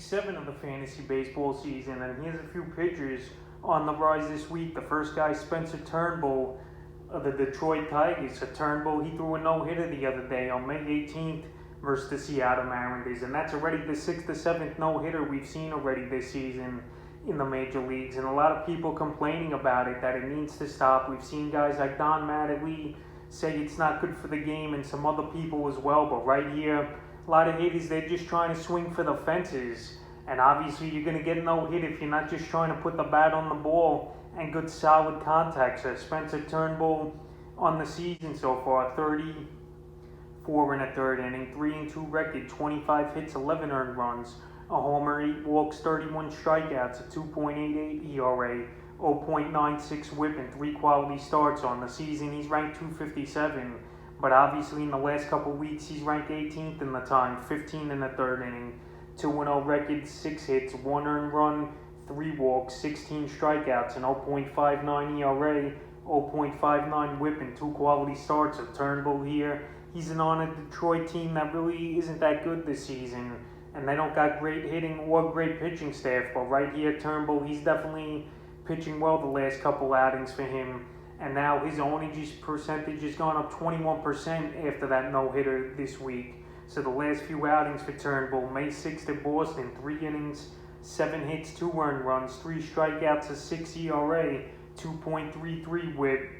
7 of the fantasy baseball season, and here's a few pitchers on the rise this week. The first guy, Spencer Turnbull of the Detroit Tigers. So Turnbull, he threw a no-hitter the other day on May 18th versus the Seattle Mariners, and that's already the 6th or 7th no-hitter we've seen already this season in the major leagues, and a lot of people complaining about it, that it needs to stop. We've seen guys like Don Mattingly say it's not good for the game, and some other people as well, but right here, a lot of hitters, they're just trying to swing for the fences. And obviously, you're going to get no hit if you're not just trying to put the bat on the ball and good solid contact. So Spencer Turnbull on the season so far, 34 in a third inning, 3-2 record, 25 hits, 11 earned runs, a homer, 8 walks, 31 strikeouts, a 2.88 ERA, 0.96 whip, and 3 quality starts on the season. He's ranked 257. But obviously, in the last couple weeks, he's ranked 18th in the time, 15 in the third inning, 2-0 record, 6 hits, 1 earned run, 3 walks, 16 strikeouts, an 0.59 ERA, 0.59 whip, and 2 quality starts. Of Turnbull here, he's on a Detroit team that really isn't that good this season, and they don't got great hitting or great pitching staff. But right here, Turnbull, he's definitely pitching well the last couple outings for him. And now his ownerage percentage has gone up 21% after that no-hitter this week. So the last few outings for Turnbull, May 6th at Boston, 3 innings, 7 hits, 2 earned runs, 3 strikeouts, a 6 ERA, 2.33 whip.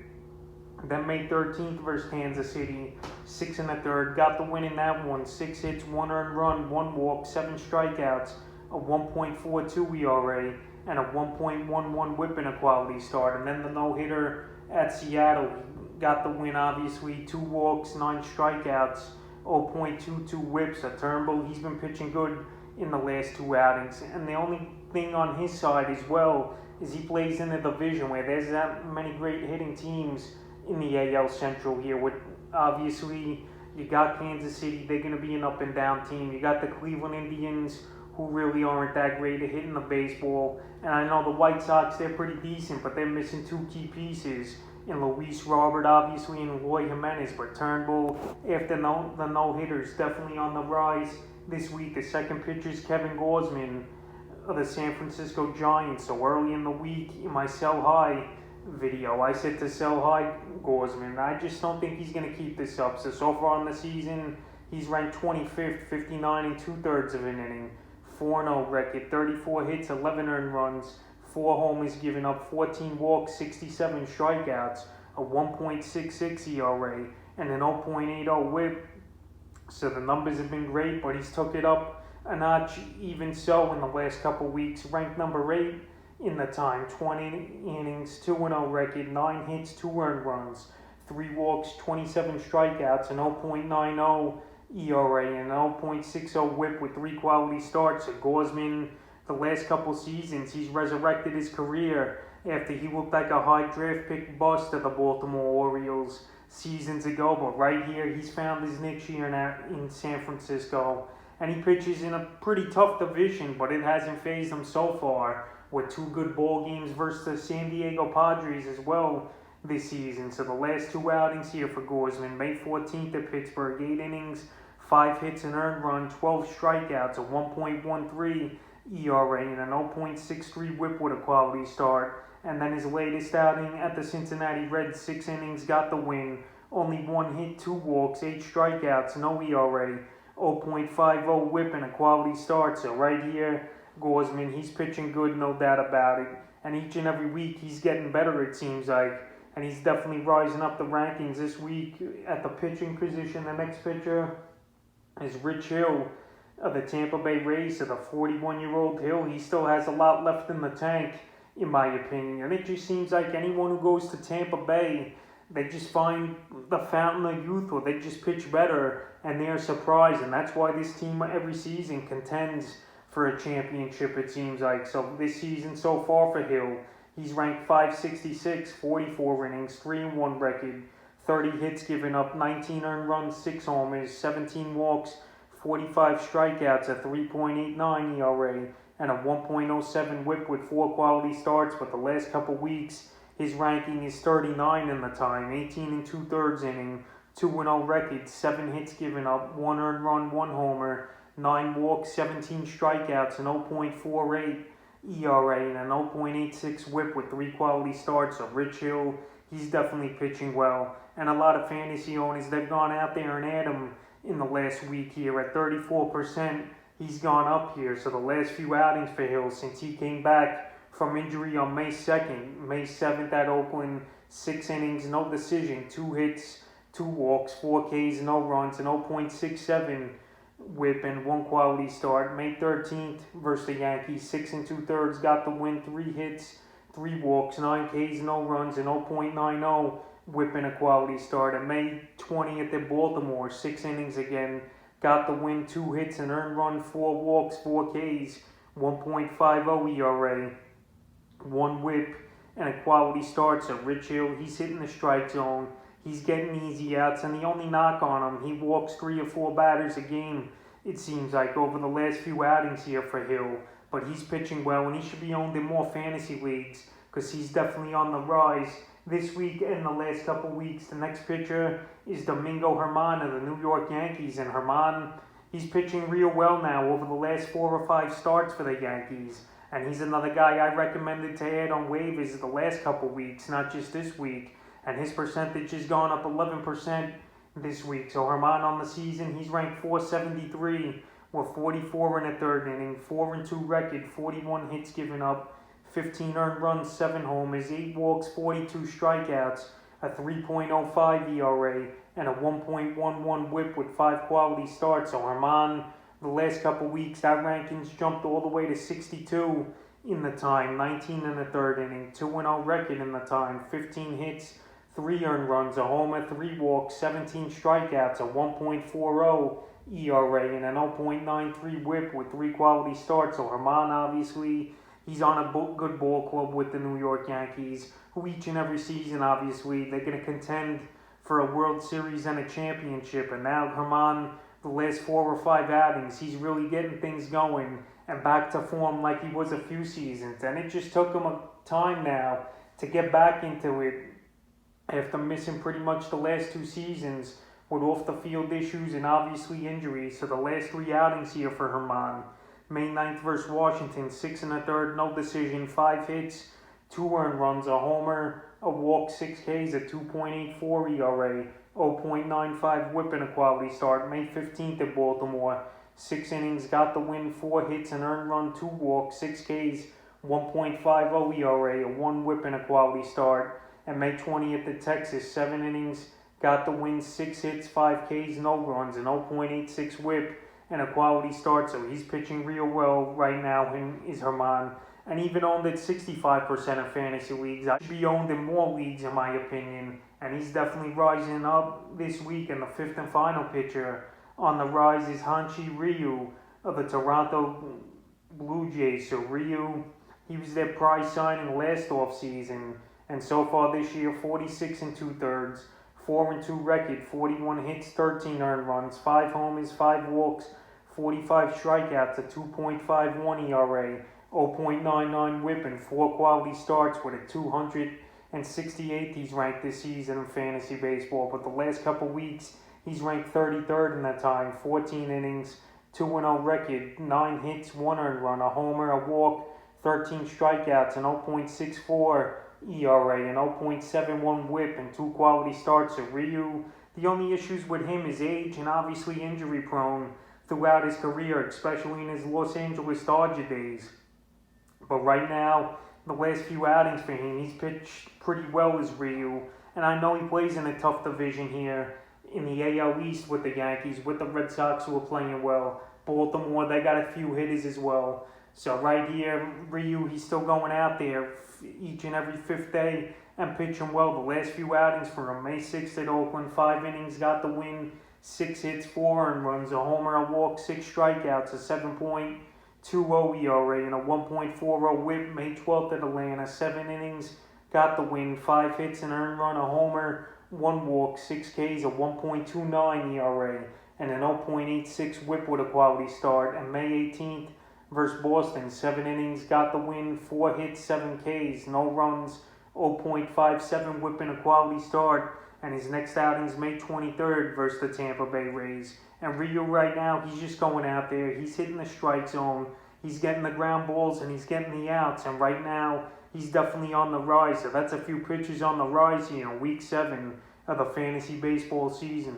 Then May 13th versus Kansas City, 6 in the third, got the win in that one, 6 hits, 1 earned run, 1 walk, 7 strikeouts, a 1.42 ERA, and a 1.11 whip in a quality start. And then the no-hitter at Seattle, got the win, obviously, 2 walks, 9 strikeouts, 0.22 whips. At Turnbull, he's been pitching good in the last 2 outings. And the only thing on his side as well is he plays in a division where there's that many great hitting teams in the AL Central here. With obviously, you got Kansas City, they're going to be an up and down team. You got the Cleveland Indians, who really aren't that great at hitting the baseball. And I know the White Sox, they're pretty decent, but they're missing 2 key pieces in Luis Robert, obviously, and Roy Jimenez. But Turnbull, after the no-hitters, definitely on the rise this week. The second pitcher is Kevin Gausman of the San Francisco Giants. So early in the week, in my sell high video, I said to sell high Gausman. I just don't think he's going to keep this up. So far in the season, he's ranked 25th, 59 2/3 of an inning. 4-0 record, 34 hits, 11 earned runs, 4 homers given up, 14 walks, 67 strikeouts, a 1.66 ERA, and an 0.80 whip. So the numbers have been great, but he's took it up a notch even so in the last couple weeks. Ranked number 8 in the time, 20 innings, 2-0 record, 9 hits, 2 earned runs, 3 walks, 27 strikeouts, an 0.90 ERA, and 0.60 whip with 3 quality starts. At Gausman, the last couple seasons, he's resurrected his career after he looked like a high draft pick bust of the Baltimore Orioles seasons ago. But right here, he's found his niche here in San Francisco. And he pitches in a pretty tough division, but it hasn't fazed him so far, with 2 good ball games versus the San Diego Padres as well this season. So the last 2 outings here for Gausman, May 14th at Pittsburgh, 8 innings, 5 hits, an earned run, 12 strikeouts, a 1.13 ERA, and an 0.63 whip with a quality start. And then his latest outing at the Cincinnati Reds, 6 innings, got the win, only 1 hit, 2 walks, 8 strikeouts, no ERA, 0.50 whip, and a quality start. So right here, Gausman, he's pitching good, no doubt about it. And each and every week, he's getting better, it seems like. And he's definitely rising up the rankings this week at the pitching position. The next pitcher is Rich Hill of the Tampa Bay Rays. So the 41-year-old Hill, he still has a lot left in the tank, in my opinion. And it just seems like anyone who goes to Tampa Bay, they just find the fountain of youth, or they just pitch better, and they're surprised. And that's why this team every season contends for a championship, it seems like. So this season so far for Hill, he's ranked 566, 44 innings, 3-1 record, 30 hits given up, 19 earned runs, 6 homers, 17 walks, 45 strikeouts, a 3.89 ERA, and a 1.07 whip with 4 quality starts. But the last couple weeks, his ranking is 39 in the time, 18 2/3 inning, 2-0 record, 7 hits given up, 1 earned run, 1 homer, 9 walks, 17 strikeouts, an 0.48 ERA, and an 0.86 whip with 3 quality starts. So Rich Hill, he's definitely pitching well. And a lot of fantasy owners, they've gone out there and had him in the last week here at 34%. He's gone up here. So the last few outings for Hill since he came back from injury on May 2nd, May 7th at Oakland, 6 innings, no decision, 2 hits, 2 walks, 4 Ks, no runs, an 0.67 whip and 1 quality start. May 13th versus the Yankees, 6 2/3, got the win, 3 hits, 3 walks, 9 Ks, no runs, an 0.90 whip and a quality start. And May 20th at Baltimore, 6 innings again, got the win, 2 hits, an earned run, 4 walks, 4 Ks, 1.50 ERA, 1 whip, and a quality start. So Rich Hill, he's hitting the strike zone. He's getting easy outs, and the only knock on him, he walks 3 or 4 batters a game, it seems like, over the last few outings here for Hill. But he's pitching well, and he should be owned in more fantasy leagues because he's definitely on the rise this week and the last couple weeks. The next pitcher is Domingo Germán of the New York Yankees, and Germán, he's pitching real well now over the last 4 or 5 starts for the Yankees. And he's another guy I recommended to add on waivers the last couple weeks, not just this week. And his percentage has gone up 11% this week. So Germán on the season, he's ranked 473 with 44 in the 3rd inning, 4-2 record, 41 hits given up, 15 earned runs, 7 homers, 8 walks, 42 strikeouts, a 3.05 ERA, and a 1.11 whip with 5 quality starts. So Germán, the last couple weeks, that ranking's jumped all the way to 62 in the time, 19 in the 3rd inning, 2-0 record in the time, 15 hits, 3 earned runs, a homer, 3 walks, 17 strikeouts, a 1.40 ERA, and an 0.93 whip with 3 quality starts. So Germán, obviously, he's on a good ball club with the New York Yankees, who each and every season, obviously, they're going to contend for a World Series and a championship. And now Germán, the last 4 or 5 outings, he's really getting things going and back to form like he was a few seasons. And it just took him a time now to get back into it after missing pretty much the last 2 seasons with off-the-field issues and obviously injuries. So the last 3 outings here for Germán. May 9th versus Washington, 6 1/3, no decision, 5 hits, 2 earned runs, a homer, a walk, 6 Ks, a 2.84 ERA, 0.95 whip and a quality start. May 15th at Baltimore, 6 innings, got the win, 4 hits, an earned run, 2 walks, 6 Ks, 1.50 ERA, a 1 whip and a quality start. And May 20th at Texas, 7 innings, got the win, 6 hits, 5 Ks, no runs, an 0.86 whip and a quality start. So he's pitching real well right now, him is Germán. And even owned at 65% of fantasy leagues. I should be owned in more leagues, in my opinion. And he's definitely rising up this week. And the 5th and final pitcher on the rise is Hunchy of the Toronto Blue Jays. So Ryu, he was their prize signing last offseason. And so far this year, 46 2/3, 4-2 record, 41 hits, 13 earned runs, 5 homers, 5 walks, 45 strikeouts, a 2.51 ERA, 0.99 whip, and 4 quality starts with a 268th he's ranked this season in fantasy baseball. But the last couple weeks, he's ranked 33rd in that time, 14 innings, 2-0 record, 9 hits, 1 earned run, a homer, a walk, 13 strikeouts, an 0.64 ERA, an 0.71 whip, and 2 quality starts. So Ryu, the only issues with him is age and obviously injury prone throughout his career, especially in his Los Angeles Dodger days. But right now, the last few outings for him, he's pitched pretty well as Ryu. And I know he plays in a tough division here in the AL East with the Yankees, with the Red Sox who are playing well. Baltimore, they got a few hitters as well. So right here, Ryu, he's still going out there each and every 5th day and pitching well. The last few outings for him, May 6th at Oakland, 5 innings, got the win, 6 hits, 4 earned runs, a homer, a walk, 6 strikeouts, a 7.20 ERA, and a 1.40 whip. May 12th at Atlanta, 7 innings, got the win, 5 hits, an earned run, a homer, 1 walk, 6 Ks, a 1.29 ERA, and an 0.86 whip with a quality start. And May 18th versus Boston, 7 innings, got the win, 4 hits, 7 Ks, no runs, 0.57 whip and a quality start. And his next outing is May 23rd versus the Tampa Bay Rays. And Ryu right now, he's just going out there. He's hitting the strike zone. He's getting the ground balls and he's getting the outs. And right now, he's definitely on the rise. So that's a few pitchers on the rise here in Week 7 of the fantasy baseball season.